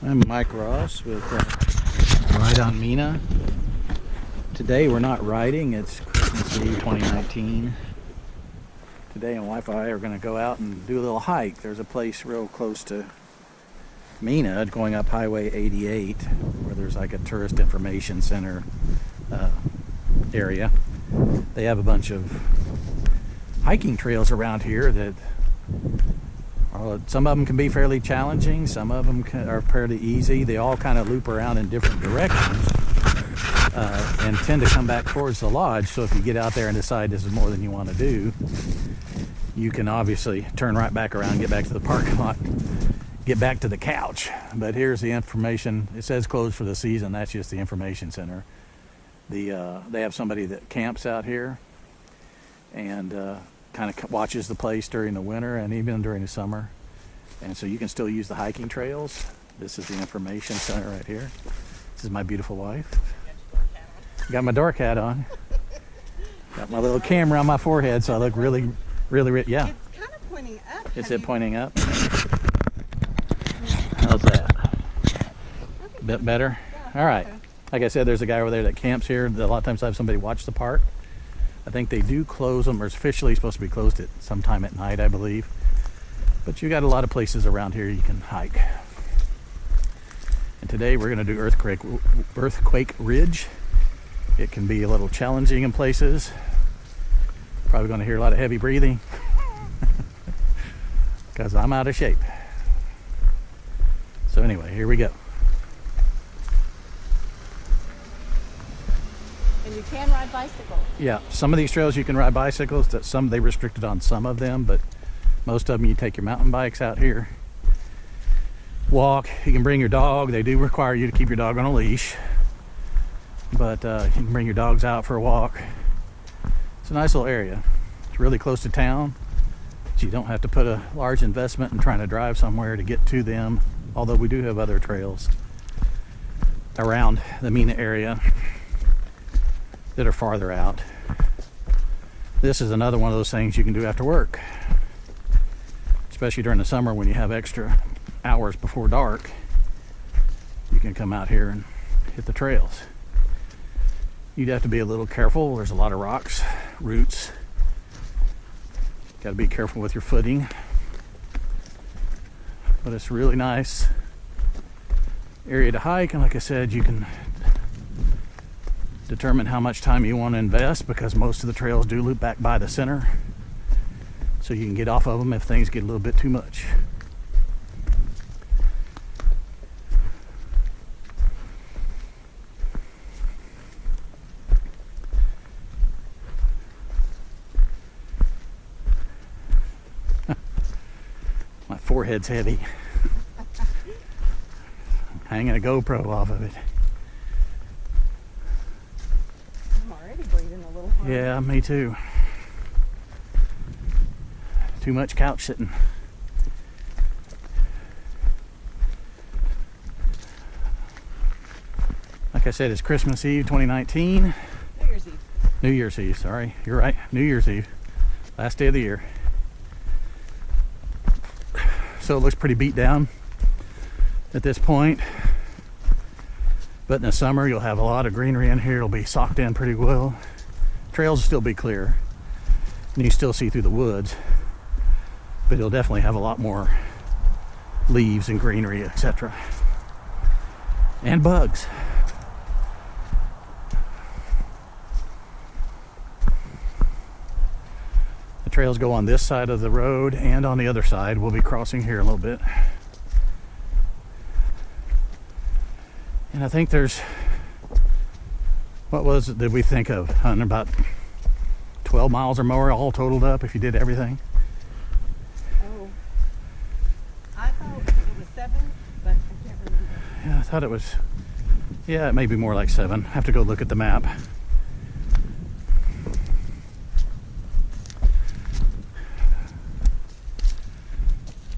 I'm Mike Ross with Ride on Mena. Today we're not riding, it's Christmas Eve 2019. Today and Wi-Fi are going to go out and do a little hike. There's a place real close to Mena going up Highway 88 where there's like a tourist information center area. They have a bunch of hiking trails around here that some of them can be fairly challenging, some of them are fairly easy. They all kind of loop around in different directions and tend to come back towards the lodge. So if you get out there and decide this is more than you want to do, you can obviously turn right back around, get back to the parking lot, get back to the couch. But here's the information. It says closed for the season. That's just the information center. They have somebody that camps out here and kind of watches the place during the winter and even during the summer, and so you can still use the hiking trails. This is the information center right here. This is my beautiful wife. Got my dark hat on. Got my little camera on my forehead, so I look really yeah. It's kind of pointing up. Is it pointing up? How's that? A bit better? Yeah, all right. Okay. Like I said, there's a guy over there that camps here. A lot of times I have somebody watch the park. I think they do close them, or it's officially supposed to be closed at sometime at night, I believe. But you got a lot of places around here you can hike. And today we're going to do Earthquake Ridge. It can be a little challenging in places. Probably going to hear a lot of heavy breathing because I'm out of shape. So anyway, here we go. And you can ride bicycles. Yeah, some of these trails you can ride bicycles. They restricted on some of them, but most of them you take your mountain bikes out here. Walk. You can bring your dog. They do require you to keep your dog on a leash, but you can bring your dogs out for a walk. It's a nice little area. It's really close to town, but you don't have to put a large investment in trying to drive somewhere to get to them, although we do have other trails around the Mena area that are farther out. This is another one of those things you can do after work, especially during the summer when you have extra hours before dark. You can come out here and hit the trails. You'd have to be a little careful. There's a lot of rocks, roots. Got to be careful with your footing. But it's a really nice area to hike, and like I said, you can determine how much time you want to invest because most of the trails do loop back by the center, so you can get off of them if things get a little bit too much. My forehead's heavy. I'm hanging a GoPro off of it. Breathing a little hard. Yeah, me too. Too much couch sitting. Like I said, it's Christmas Eve 2019. New Year's Eve. New Year's Eve, sorry. You're right. New Year's Eve. Last day of the year. So it looks pretty beat down at this point. But in the summer, you'll have a lot of greenery in here. It'll be socked in pretty well. Trails will still be clear, and you still see through the woods, but you'll definitely have a lot more leaves and greenery, etc. And bugs. The trails go on this side of the road and on the other side. We'll be crossing here a little bit. And I think there's, what was it that we think of, Hunter, about 12 miles or more all totaled up if you did everything? Oh, I thought it was 7, but I can't remember. Yeah, I thought it was, yeah, it may be more like 7. I have to go look at the map.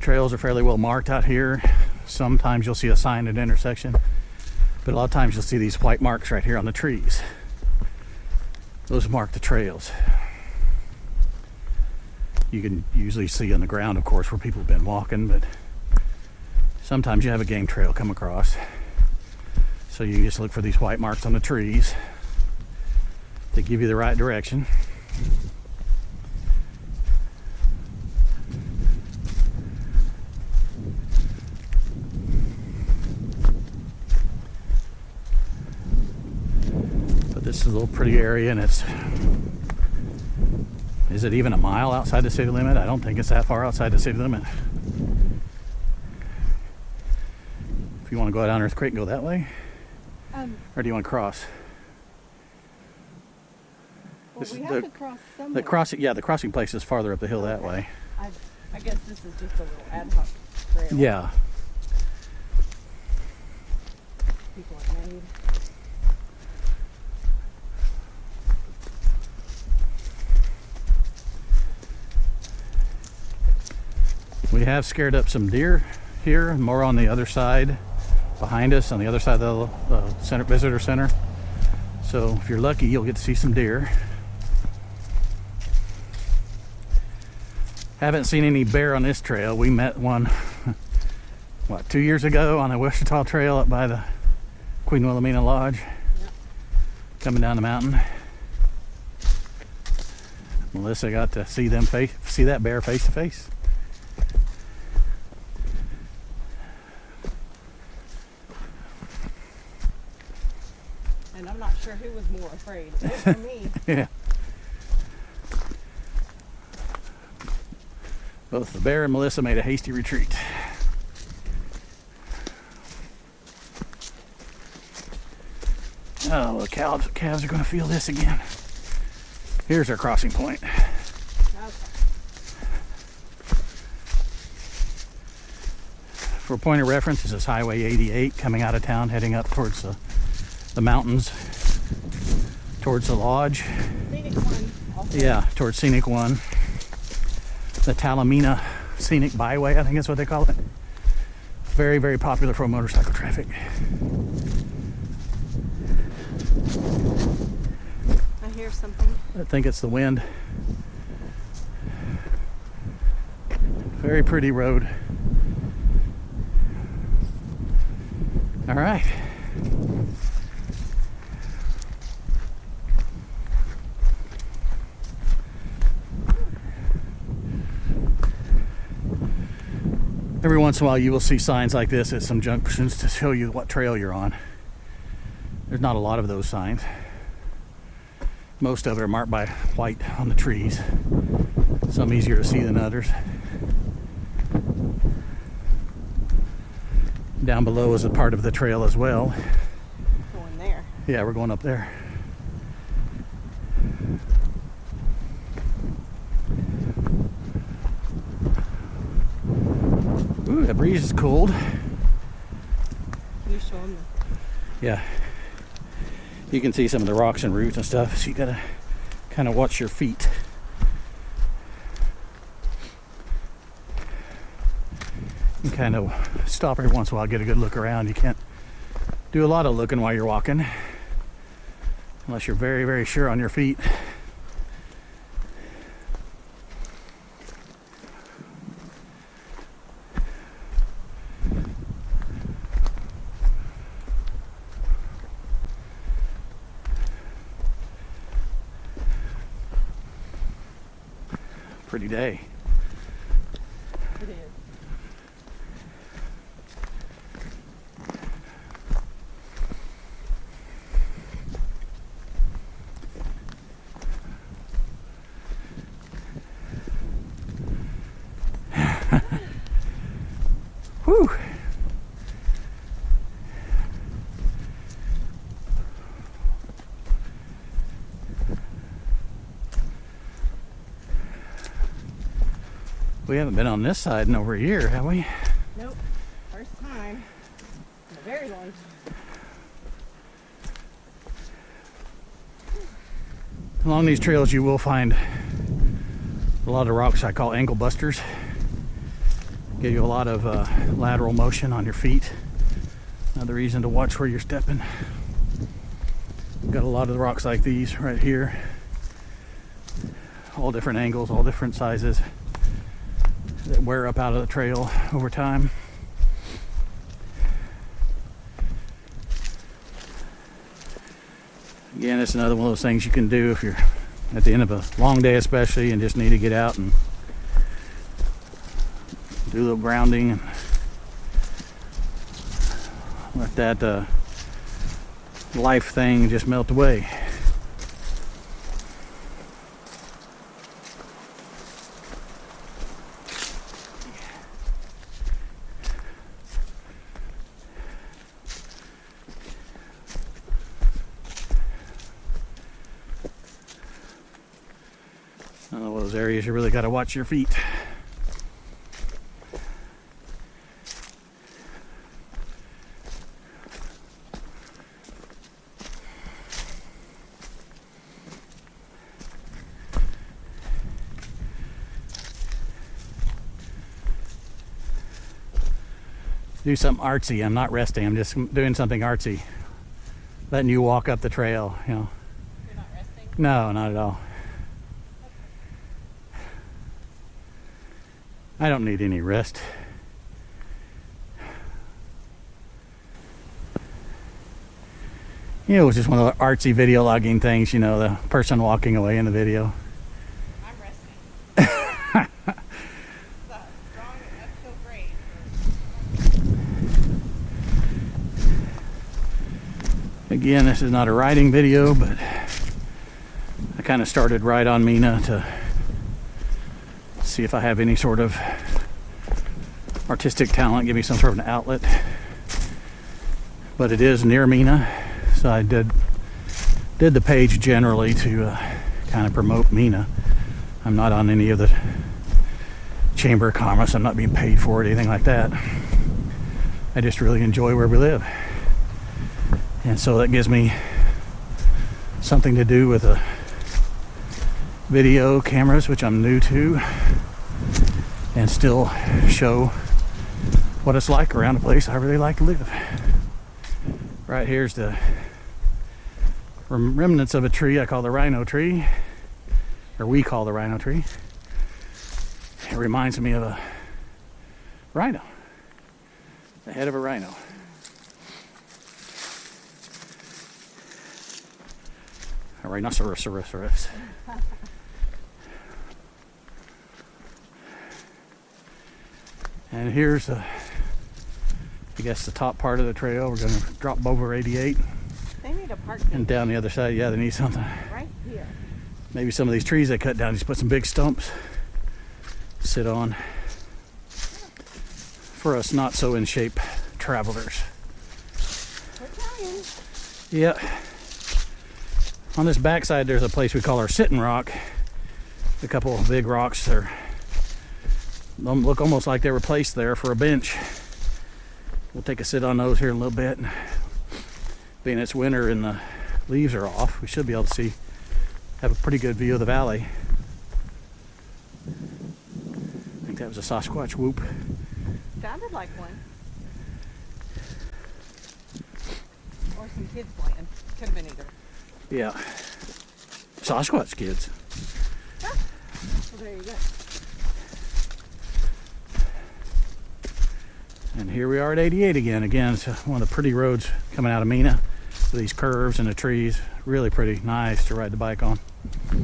Trails are fairly well marked out here. Sometimes you'll see a sign at an intersection, but a lot of times you'll see these white marks right here on the trees. Those mark the trails. You can usually see on the ground, of course, where people have been walking, but Sometimes you have a game trail come across. So you just look for these white marks on the trees that give you the right direction. But this is a little pretty area, and it's, is it even a mile outside the city limit? I don't think it's that far outside the city limit. If you want to go down Earthquake, go that way. Or do you want to cross? Well, we have to cross somewhere. The crossing, yeah, the crossing place is farther up the hill that way. I guess this is just a little ad hoc trail. Yeah. People have made. We have scared up some deer here, more on the other side, behind us, on the other side of the visitor center. So if you're lucky, you'll get to see some deer. Haven't seen any bear on this trail. We met one, what, 2 years ago on the Wichita Trail up by the Queen Wilhelmina Lodge. Yep. Coming down the mountain. Melissa got to see that bear face to face. And I'm not sure who was more afraid, it or me. Yeah. Both the bear and Melissa made a hasty retreat. Oh, the calves are going to feel this again. Here's our crossing point. Okay. For a point of reference, this is Highway 88 coming out of town, heading up towards the mountains, towards the lodge. Scenic one. Also. Yeah, towards Scenic 1. The Talamina Scenic Byway, I think is what they call it. Very, very popular for motorcycle traffic. I hear something. I think it's the wind. Very pretty road. All right. Every once in a while you will see signs like this at some junctions to show you what trail you're on. There's not a lot of those signs. Most of it are marked by white on the trees. Some easier to see than others. Down below is a part of the trail as well. Going there. Yeah, we're going up there. Ooh, that breeze is cold. Can you show them? Yeah. You can see some of the rocks and roots and stuff, so you gotta kind of watch your feet. You kind of stop every once in a while, get a good look around. You can't do a lot of looking while you're walking, unless you're very, very sure on your feet. Pretty day. It is. Whew. We haven't been on this side in over a year, have we? Nope. First time in a very long time. Along these trails you will find a lot of rocks I call ankle busters. Give you a lot of lateral motion on your feet. Another reason to watch where you're stepping. Got a lot of the rocks like these right here. All different angles, all different sizes that wear up out of the trail over time. Again, it's another one of those things you can do if you're at the end of a long day especially and just need to get out and do a little grounding and let that life thing just melt away. One of those areas you really got to watch your feet. Do something artsy. I'm not resting. I'm just doing something artsy. Letting you walk up the trail, you know. You're not resting? No, not at all. I don't need any rest. You know, it was just one of the artsy video logging things, you know, the person walking away in the video. I'm resting. Drawing an uphill grade. Again, this is not a riding video, but I kind of started right on Mena to see if I have any sort of artistic talent, give me some sort of an outlet. But it is near Mena, so I did the page generally to kind of promote Mena. I'm not on any of the Chamber of Commerce. I'm not being paid for it, anything like that. I just really enjoy where we live. And so that gives me something to do with video cameras, which I'm new to, and still show what it's like around a place I really like to live. Right here's the remnants of a tree I call the rhino tree, or we call the rhino tree. It reminds me of a rhino, the head of a rhino. A rhinoceros. And here's I guess the top part of the trail. We're going to drop over 88. They need a park And down the other side, yeah, they need something. right here. Maybe some of these trees they cut down, just put some big stumps, sit on. For us not so in shape travelers. We're trying. Yeah. On this backside, there's a place we call our sitting rock. A couple of big rocks that look almost like they were placed there for a bench. We'll take a sit on those here in a little bit. Being it's winter and the leaves are off, we should be able to have a pretty good view of the valley. I think that was a Sasquatch whoop. Sounded like one. Or some kids playing. Could have been either. Yeah. Sasquatch kids. Well, there you go. And here we are at 88 again. Again, it's one of the pretty roads coming out of Mena. With these curves and the trees. Really pretty. Nice to ride the bike on. It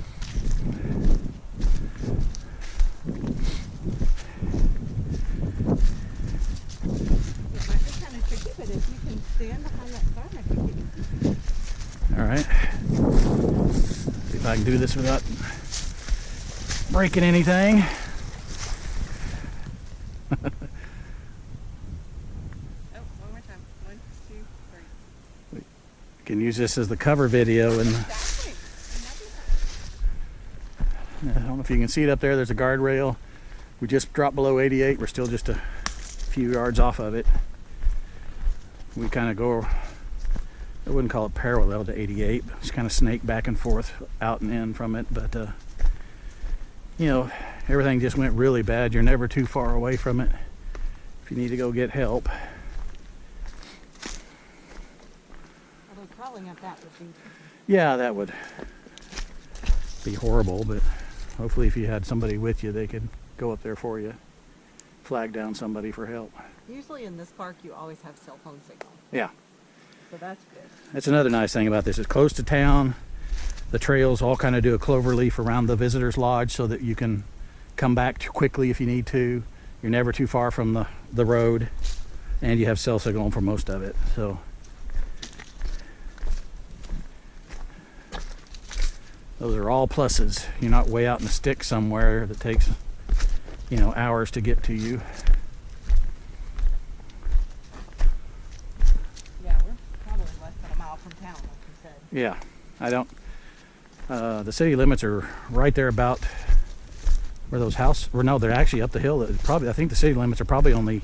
might be kind of tricky, but if you can stand behind that sign, I think you can. Alright. See if I can do this without breaking anything. One more time. 1, 2, 3. Can use this as the cover video. And Exactly. I don't know if you can see it up there. There's a guardrail. We just dropped below 88. We're still just a few yards off of it. We kind of go, I wouldn't call it parallel to 88, but just kind of snake back and forth out and in from it. But you know, everything just went really bad. You're never too far away from it if you need to go get help. Although crawling up that would be. Yeah, that would be horrible, but hopefully if you had somebody with you, they could go up there for you, flag down somebody for help. Usually in this park, you always have cell phone signal. Yeah. So that's good. That's another nice thing about this. It's close to town. The trails all kind of do a clover leaf around the visitor's lodge so that you can come back quickly if you need to. You're never too far from the road, and you have cell signal for most of it. So those are all pluses. You're not way out in the sticks somewhere that takes, you know, hours to get to you. Yeah, we're probably less than a mile from town, like you said. Yeah, I don't. The city limits are right there about where those houses. Or no, they're actually up the hill. Probably, I think the city limits are probably only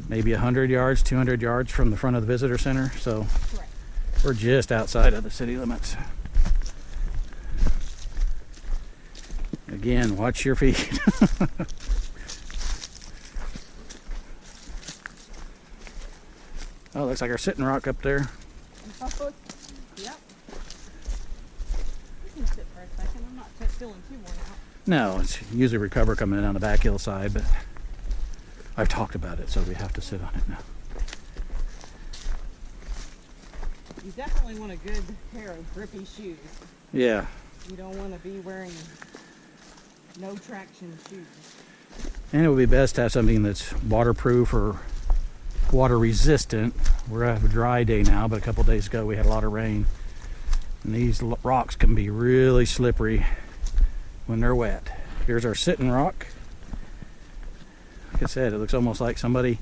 maybe 100 yards, 200 yards from the front of the visitor center. So Right. we're just outside of the city limits. Again, watch your feet. Oh, looks like our sitting rock up there. Oh, yep. You can sit for a second. I'm not feeling too worn out. No, it's usually recover coming down the back hillside, but I've talked about it, so we have to sit on it now. You definitely want a good pair of grippy shoes. Yeah. You don't want to be wearing no traction shoes. And it would be best to have something that's waterproof or water resistant. We're gonna have a dry day now, but a couple days ago we had a lot of rain. And these rocks can be really slippery when they're wet. Here's our sitting rock. Like I said, it looks almost like somebody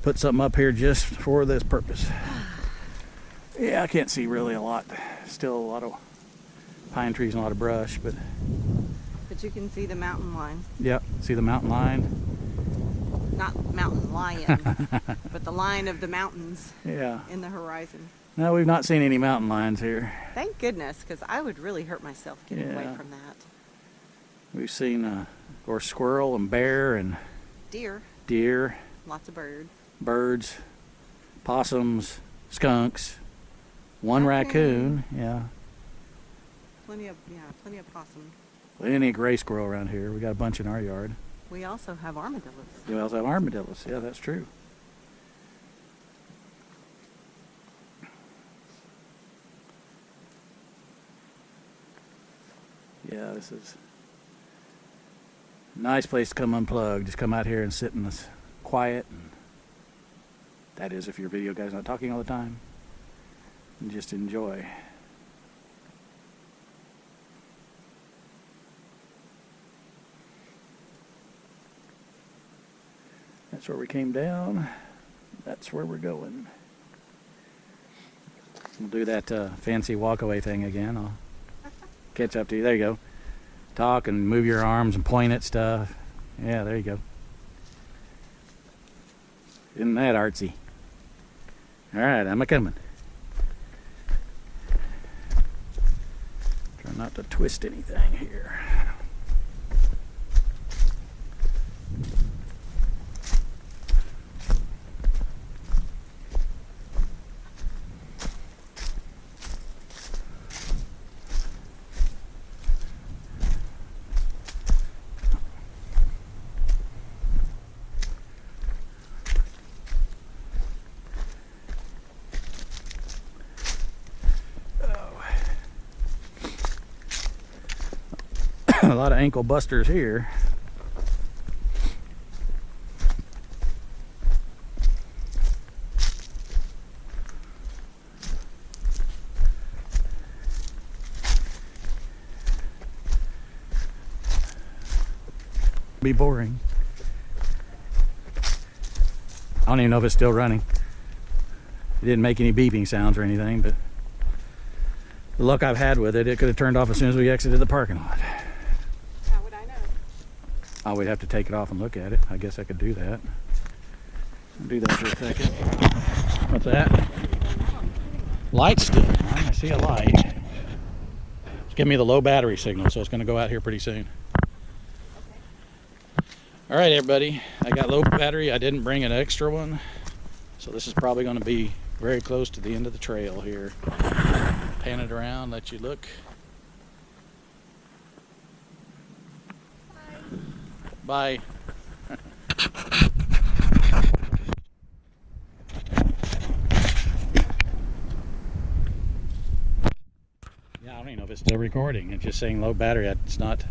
put something up here just for this purpose. Yeah, I can't see really a lot. Still a lot of pine trees and a lot of brush, but you can see the mountain line. yep, see the mountain line? Not mountain lion, but the line of the mountains Yeah. in the horizon. No, we've not seen any mountain lions here. Thank goodness, because I would really hurt myself getting away Yeah. from that. We've seen, of course, squirrel and bear and Deer, deer, lots of birds. birds, possums, skunks, one raccoon. Yeah, Plenty of possum. plenty of gray squirrel around here. We got a bunch in our yard. We also have armadillos. We also have armadillos. Yeah, that's true. Yeah, this is a nice place to come unplug. Just come out here and sit in this quiet. And that is, if your video guy's not talking all the time. And just enjoy. That's where we came down. That's where we're going. We'll do that fancy walkaway thing again. I'll catch up to you. There you go. Talk and move your arms and point at stuff. Yeah, there you go. Isn't that artsy? All right, I'm a-coming. Try not to twist anything here. A lot of ankle busters here. Be boring. I don't even know if it's still running. It didn't make any beeping sounds or anything, but the luck I've had with it, it could have turned off as soon as we exited the parking lot. How would I know? Oh, we'd have to take it off and look at it. I guess I could do that. I'll do that for a second. What's that? Light's still on. I see a light. It's giving me the low battery signal, so it's going to go out here pretty soon. All right, everybody. I got low battery. I didn't bring an extra one, so this is probably going to be very close to the end of the trail here. Pan it around, let you look. Bye. Yeah, I don't even know if it's still recording. It's just saying low battery. It's not.